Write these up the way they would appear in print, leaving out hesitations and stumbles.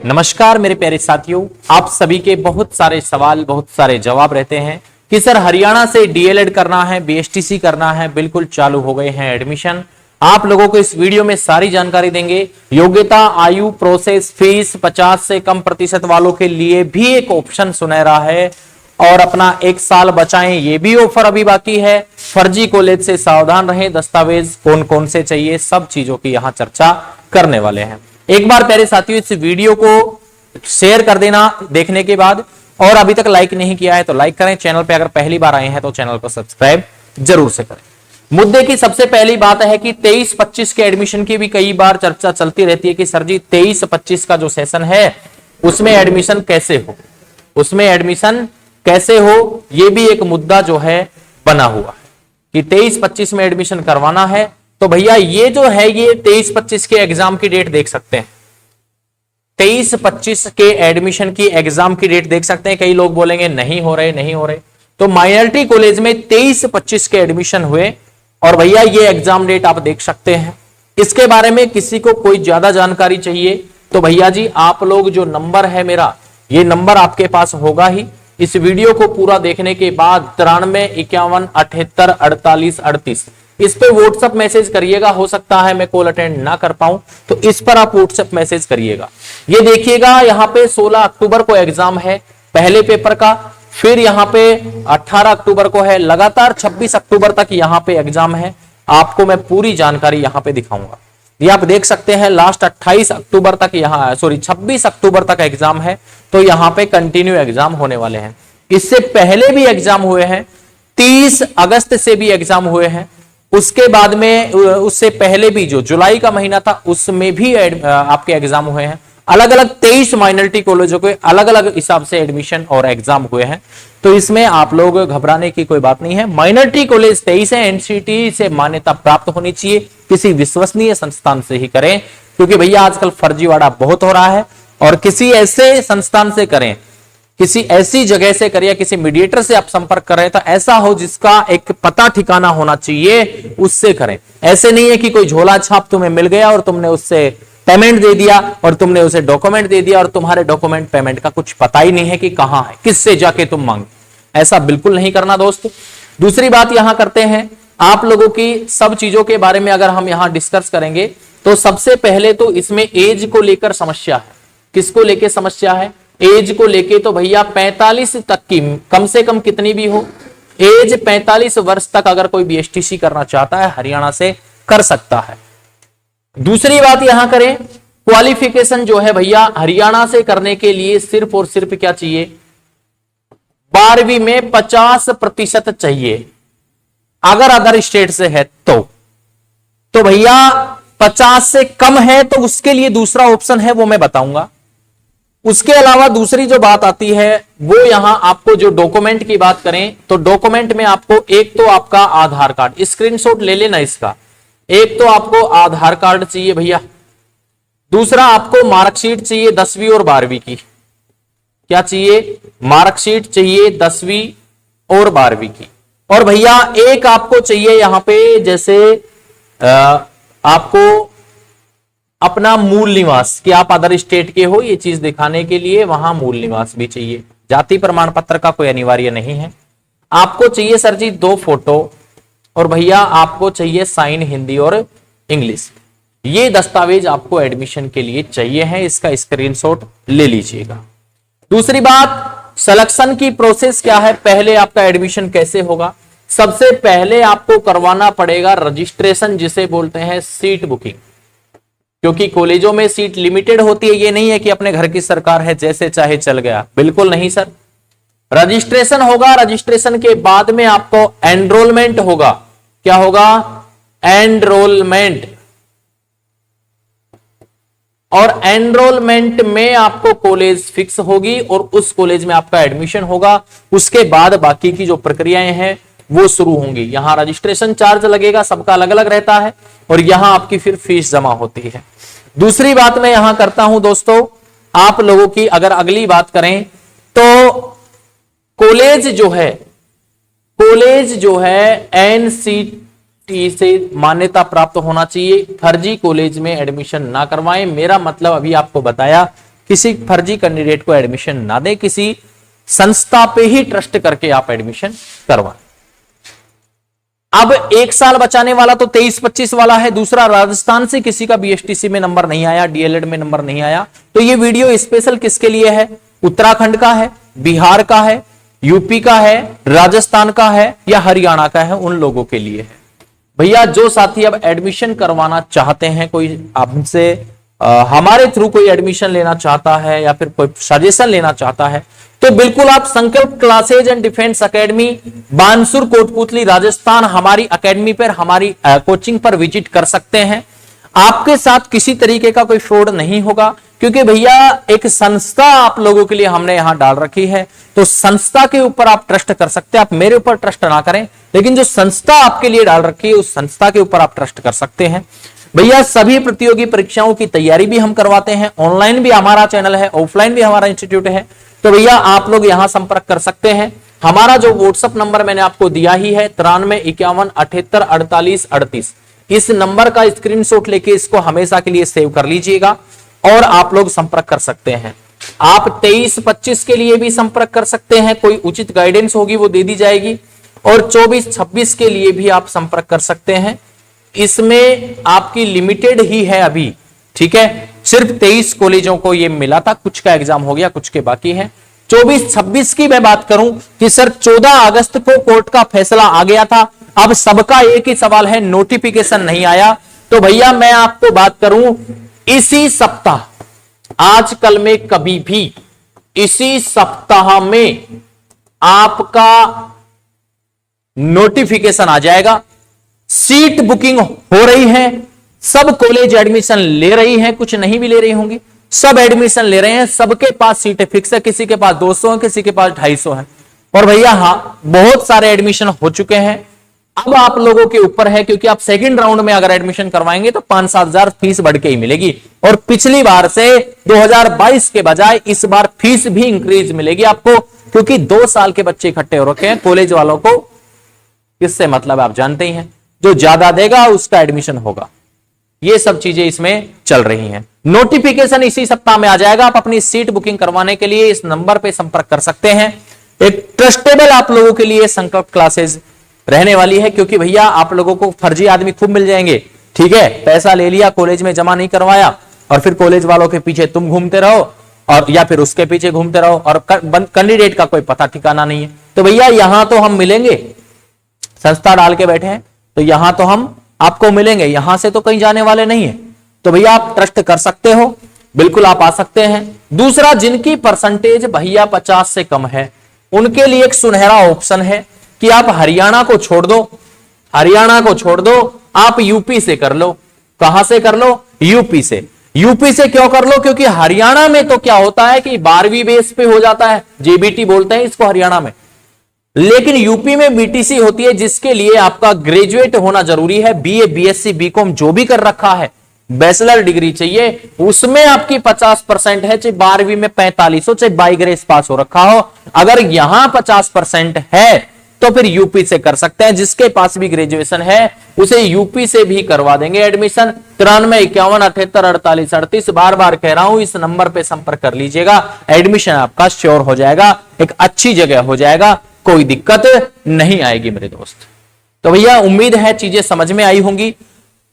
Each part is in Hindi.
नमस्कार मेरे प्यारे साथियों, आप सभी के बहुत सारे सवाल, बहुत सारे जवाब रहते हैं कि सर हरियाणा से डीएलएड करना है, बीएसटीसी करना है, बिल्कुल चालू हो गए हैं एडमिशन। आप लोगों को इस वीडियो में सारी जानकारी देंगे। योग्यता, आयु, प्रोसेस, फीस, 50 से कम प्रतिशत वालों के लिए भी एक ऑप्शन सुनहरा है और अपना 1 साल बचाएं, ये भी ऑफर अभी बाकी है। फर्जी कॉलेज से सावधान रहें, दस्तावेज कौन कौन से चाहिए, सब चीजों की यहां चर्चा करने वाले हैं। एक बार प्यारे साथियों इस वीडियो को शेयर कर देना देखने के बाद, और अभी तक लाइक नहीं किया है तो लाइक करें। चैनल पे अगर पहली बार आए हैं तो चैनल को सब्सक्राइब जरूर से करें। मुद्दे की सबसे पहली बात है कि 23-25 के एडमिशन की भी कई बार चर्चा चलती रहती है कि सर जी 23-25 का जो सेशन है उसमें एडमिशन कैसे हो, उसमें एडमिशन कैसे हो, यह भी एक मुद्दा जो है बना हुआ है कि 23-25 में एडमिशन करवाना है। तो भैया ये जो है ये 23-25 के एग्जाम की डेट देख सकते हैं, 23-25 के एडमिशन की एग्जाम की डेट देख सकते हैं। कई लोग बोलेंगे नहीं हो रहे, तो माइनॉरिटी कॉलेज में 23-25 के एडमिशन हुए और भैया ये एग्जाम डेट आप देख सकते हैं। इसके बारे में किसी को कोई ज्यादा जानकारी चाहिए तो भैया जी आप लोग जो नंबर है मेरा, ये नंबर आपके पास होगा ही। इस वीडियो को पूरा देखने के बाद 93-51-78-48-38 इस पे व्हाट्सएप मैसेज करिएगा। हो सकता है मैं कॉल अटेंड ना कर पाऊं तो इस पर आप व्हाट्सएप मैसेज करिएगा। ये देखिएगा यहाँ पे 16 अक्टूबर को एग्जाम है पहले पेपर का, फिर यहाँ पे 18 अक्टूबर को है, लगातार 26 अक्टूबर तक यहाँ पे एग्जाम है। आपको मैं पूरी जानकारी यहाँ पे दिखाऊंगा। ये आप देख सकते हैं लास्ट 28 अक्टूबर तक यहाँ 26 अक्टूबर तक एग्जाम है, तो यहाँ पे कंटिन्यू एग्जाम होने वाले हैं। इससे पहले भी एग्जाम हुए हैं, 30 अगस्त से भी एग्जाम हुए हैं, उसके बाद में उससे पहले भी जो जुलाई का महीना था उसमें भी आपके एग्जाम हुए हैं। अलग अलग 23 माइनॉरिटी कॉलेजों के अलग अलग हिसाब से एडमिशन और एग्जाम हुए हैं, तो इसमें आप लोग घबराने की कोई बात नहीं है। माइनॉरिटी कॉलेज 23 है, एनसीटी से मान्यता प्राप्त होनी चाहिए, किसी विश्वसनीय संस्थान से ही करें, क्योंकि भैया आजकल फर्जीवाड़ा बहुत हो रहा है। और किसी ऐसे संस्थान से करें, किसी ऐसी जगह से करें या किसी मीडिएटर से आप संपर्क कर रहे हैं तो ऐसा हो जिसका एक पता ठिकाना होना चाहिए, उससे करें। ऐसे नहीं है कि कोई झोला छाप तुम्हें मिल गया और तुमने उससे पेमेंट दे दिया और तुमने उसे डॉक्यूमेंट दे दिया और तुम्हारे डॉक्यूमेंट पेमेंट का कुछ पता ही नहीं है कि कहां है, किससे जाके तुम मांगे। ऐसा बिल्कुल नहीं करना दोस्त। दूसरी बात यहां करते हैं, आप लोगों की सब चीजों के बारे में अगर हम यहां डिस्कस करेंगे तो सबसे पहले तो इसमें एज को लेकर समस्या है। किसको लेकर समस्या है? एज को लेके। तो भैया 45 तक की कम से कम कितनी भी हो एज, 45 वर्ष तक अगर कोई बीएसटीसी करना चाहता है हरियाणा से कर सकता है। दूसरी बात यहां करें, क्वालिफिकेशन जो है भैया हरियाणा से करने के लिए सिर्फ और सिर्फ क्या चाहिए, 12वीं में 50% चाहिए। अगर अदर स्टेट से है तो भैया 50 से कम है तो उसके लिए दूसरा ऑप्शन है, वो मैं बताऊंगा। उसके अलावा दूसरी जो बात आती है वो यहां आपको जो डॉक्यूमेंट की बात करें तो डॉक्यूमेंट में आपको एक तो आपका आधार कार्ड, स्क्रीनशॉट ले लेना इसका, एक तो आपको आधार कार्ड चाहिए भैया, दूसरा आपको मार्कशीट चाहिए 10वीं और 12वीं की। क्या चाहिए? मार्कशीट चाहिए 10वीं और 12वीं की। और भैया एक आपको चाहिए यहां पे जैसे आपको अपना मूल निवास, कि आप अदर स्टेट के हो, ये चीज दिखाने के लिए वहां मूल निवास भी चाहिए। जाति प्रमाण पत्र का कोई अनिवार्य नहीं है। आपको चाहिए सर जी 2 फोटो और भैया आपको चाहिए साइन हिंदी और इंग्लिश। ये दस्तावेज आपको एडमिशन के लिए चाहिए है, इसका स्क्रीनशॉट ले लीजिएगा। दूसरी बात, सिलेक्शन की प्रोसेस क्या है, पहले आपका एडमिशन कैसे होगा। सबसे पहले आपको करवाना पड़ेगा रजिस्ट्रेशन, जिसे बोलते हैं सीट बुकिंग, क्योंकि कॉलेजों में सीट लिमिटेड होती है। ये नहीं है कि अपने घर की सरकार है जैसे चाहे चल गया, बिल्कुल नहीं सर। रजिस्ट्रेशन होगा, रजिस्ट्रेशन के बाद में आपको एनरोलमेंट होगा। क्या होगा? एनरोलमेंट। और एनरोलमेंट में आपको कॉलेज फिक्स होगी और उस कॉलेज में आपका एडमिशन होगा। उसके बाद बाकी की जो प्रक्रियाएं हैं वो शुरू होंगी। यहां रजिस्ट्रेशन चार्ज लगेगा, सबका अलग अलग रहता है, और यहां आपकी फिर फीस जमा होती है। दूसरी बात मैं यहां करता हूं दोस्तों, आप लोगों की अगर अगली बात करें तो कॉलेज जो है एनसीटी से मान्यता प्राप्त होना चाहिए। फर्जी कॉलेज में एडमिशन ना करवाएं। मेरा मतलब अभी आपको बताया किसी फर्जी कैंडिडेट को एडमिशन ना दें, किसी संस्था पे ही ट्रस्ट करके आप एडमिशन करवाएं। अब एक साल बचाने वाला तो 23-25 वाला है। दूसरा, राजस्थान से किसी का बीएसटीसी में नंबर नहीं आया, डीएलएड में नंबर नहीं आया, तो ये वीडियो स्पेशल किसके लिए है? उत्तराखंड का है, बिहार का है, यूपी का है, राजस्थान का है या हरियाणा का है, उन लोगों के लिए है। भैया जो साथी अब एडमिशन करवाना चाहते हैं, कोई हमसे हमारे थ्रू कोई एडमिशन लेना चाहता है या फिर कोई सजेशन लेना चाहता है, तो बिल्कुल आप संकल्प classes and defence academy, Bansur, Kotputli, Rajasthan, हमारी एकेडमी पर, हमारी कोचिंग पर विजिट कर सकते हैं। आपके साथ किसी तरीके का कोई फ्रॉड नहीं होगा, क्योंकि भैया एक संस्था आप लोगों के लिए हमने यहां डाल रखी है, तो संस्था के ऊपर आप ट्रस्ट कर सकते हैं। आप मेरे ऊपर ट्रस्ट ना करें, लेकिन जो संस्था आपके लिए डाल रखी है उस संस्था के ऊपर आप ट्रस्ट कर सकते हैं। भैया सभी प्रतियोगी परीक्षाओं की तैयारी भी हम करवाते हैं, ऑनलाइन भी हमारा चैनल है, ऑफलाइन भी हमारा इंस्टीट्यूट है, तो भैया आप लोग यहां संपर्क कर सकते हैं। हमारा जो व्हाट्सएप नंबर मैंने आपको दिया ही है 9351784838, इस नंबर का स्क्रीनशॉट लेके इसको हमेशा के लिए सेव कर लीजिएगा और आप लोग संपर्क कर सकते हैं। आप 23-25 के लिए भी संपर्क कर सकते हैं, कोई उचित गाइडेंस होगी वो दे दी जाएगी, और 24-26 के लिए भी आप संपर्क कर सकते हैं। इसमें आपकी लिमिटेड ही है अभी, ठीक है, सिर्फ 23 कॉलेजों को ये मिला था, कुछ का एग्जाम हो गया, कुछ के बाकी है। 24-26 की मैं बात करूं कि सर 14 अगस्त को कोर्ट का फैसला आ गया था, अब सबका एक ही सवाल है, नोटिफिकेशन नहीं आया। तो भैया मैं आपको बात करूं, इसी सप्ताह, आजकल में कभी भी, इसी सप्ताह में आपका नोटिफिकेशन आ जाएगा। सीट बुकिंग हो रही है, सब कॉलेज एडमिशन ले रही हैं, कुछ नहीं भी ले रही होंगी, सब एडमिशन ले रहे हैं, सबके पास सीटें फिक्स है, किसी के पास 200 है, किसी के पास 250 है। और भैया हाँ, बहुत सारे एडमिशन हो चुके हैं। अब आप लोगों के ऊपर है, क्योंकि आप सेकंड राउंड में अगर एडमिशन करवाएंगे तो 5-7 हजार फीस बढ़ के ही मिलेगी, और पिछली बार से 2022 के बजाय इस बार फीस भी इंक्रीज मिलेगी आपको, क्योंकि 2 साल के बच्चे इकट्ठे हो रखे हैं। कॉलेज वालों को किससे मतलब आप जानते ही हैं, जो ज्यादा देगा उसका एडमिशन होगा। ये सब चीजें इसमें चल रही हैं। नोटिफिकेशन इसी सप्ताह में आ जाएगा। आप अपनी सीट बुकिंग करवाने के लिए इस नंबर पे संपर्क कर सकते हैं। एक ट्रस्टेबल आप लोगों के लिए संकल्प क्लासेस रहने वाली है, क्योंकि भैया आप लोगों को फर्जी आदमी खूब मिल जाएंगे, ठीक है, पैसा ले लिया, कॉलेज में जमा नहीं करवाया, और फिर कॉलेज वालों के पीछे तुम घूमते रहो, और या फिर उसके पीछे घूमते रहो, और कैंडिडेट का कोई पता ठिकाना नहीं है। तो भैया यहां तो हम मिलेंगे, संस्था डाल के बैठे हैं, तो यहां तो हम आपको मिलेंगे, यहां से तो कहीं जाने वाले नहीं है। तो भैया आप ट्रस्ट कर सकते हो, बिल्कुल आप आ सकते हैं। दूसरा, जिनकी परसेंटेज भैया 50 से कम है, उनके लिए एक सुनहरा ऑप्शन है कि आप हरियाणा को छोड़ दो, हरियाणा को छोड़ दो, आप यूपी से कर लो। कहां से कर लो? यूपी से। यूपी से क्यों कर लो? क्योंकि हरियाणा में तो क्या होता है कि 12वीं बेस पे हो जाता है, जेबीटी बोलते हैं इसको हरियाणा में, लेकिन यूपी में बीटीसी होती है, जिसके लिए आपका ग्रेजुएट होना जरूरी है। बीए, बीएससी, बीकॉम जो भी कर रखा है, बैचलर डिग्री चाहिए, उसमें आपकी 50% है, चाहे 12वीं में 45 हो, चाहे बाई ग्रेस पास हो रखा हो। अगर यहां 50% है तो फिर यूपी से कर सकते हैं। जिसके पास भी ग्रेजुएशन है उसे यूपी से भी करवा देंगे एडमिशन। 9351784838, बार बार कह रहा हूं, इस नंबर पे संपर्क कर लीजिएगा, एडमिशन आपका श्योर हो जाएगा, एक अच्छी जगह हो जाएगा, कोई दिक्कत नहीं आएगी मेरे दोस्त। तो भैया उम्मीद है चीजें समझ में आई होंगी।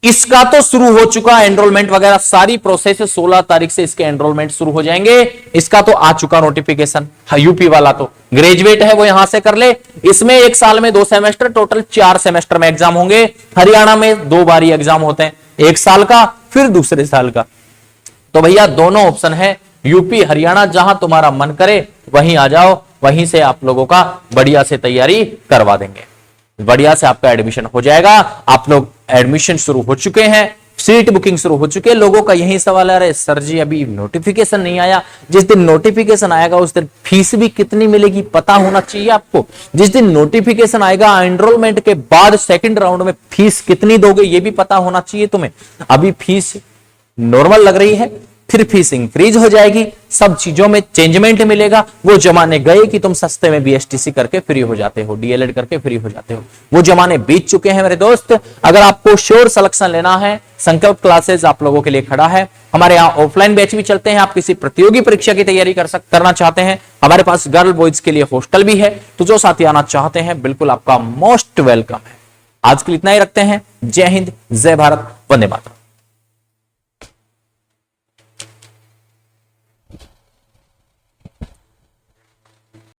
इसका तो शुरू हो चुका एनरोलमेंट वगैरह सारी प्रोसेस, 16 तारीख से इसके एनरोलमेंट शुरू हो जाएंगे। इसका तो आ चुका नोटिफिकेशन। यूपी वाला तो ग्रेजुएट है वो यहां से कर ले। इसमें 1 साल में 2 सेमेस्टर, टोटल 4 सेमेस्टर में एग्जाम होंगे। हरियाणा में 2 बार एग्जाम होते हैं, 1 साल का फिर दूसरे साल का। तो भैया दोनों ऑप्शन है, यूपी हरियाणा, जहां तुम्हारा मन करे वहीं आ जाओ, वहीं से आप लोगों का बढ़िया से तैयारी करवा देंगे, बढ़िया से आपका एडमिशन हो जाएगा। आप लोग एडमिशन शुरू हो चुके हैं, सीट बुकिंग शुरू हो चुके हैं। लोगों का यही सवाल है, अरे सर जी अभी नोटिफिकेशन नहीं आया। जिस दिन नोटिफिकेशन आएगा उस दिन फीस भी कितनी मिलेगी पता होना चाहिए आपको। जिस दिन नोटिफिकेशन आएगा, एनरोलमेंट के बाद सेकंड राउंड में फीस कितनी दोगे ये भी पता होना चाहिए तुम्हें। अभी फीस नॉर्मल लग रही है, फिर फीसिंग फ्रीज हो जाएगी, सब चीजों में चेंजमेंट मिलेगा। वो जमाने गए कि तुम सस्ते में बीएसटीसी करके फ्री हो जाते हो, डीएलएड करके फ्री हो जाते हो, वो जमाने बीत चुके हैं मेरे दोस्त। अगर आपको श्योर सिलेक्शन लेना है, संकल्प क्लासेस आप लोगों के लिए खड़ा है। हमारे यहाँ ऑफलाइन बैच भी चलते हैं, आप किसी प्रतियोगी परीक्षा की तैयारी करना चाहते हैं, हमारे पास गर्ल बॉयज के लिए हॉस्टल भी है, तो जो साथी आना चाहते हैं बिल्कुल आपका मोस्ट वेलकम है। आज के लिए इतना ही रखते हैं। जय हिंद, जय भारत, वंदे मातरम।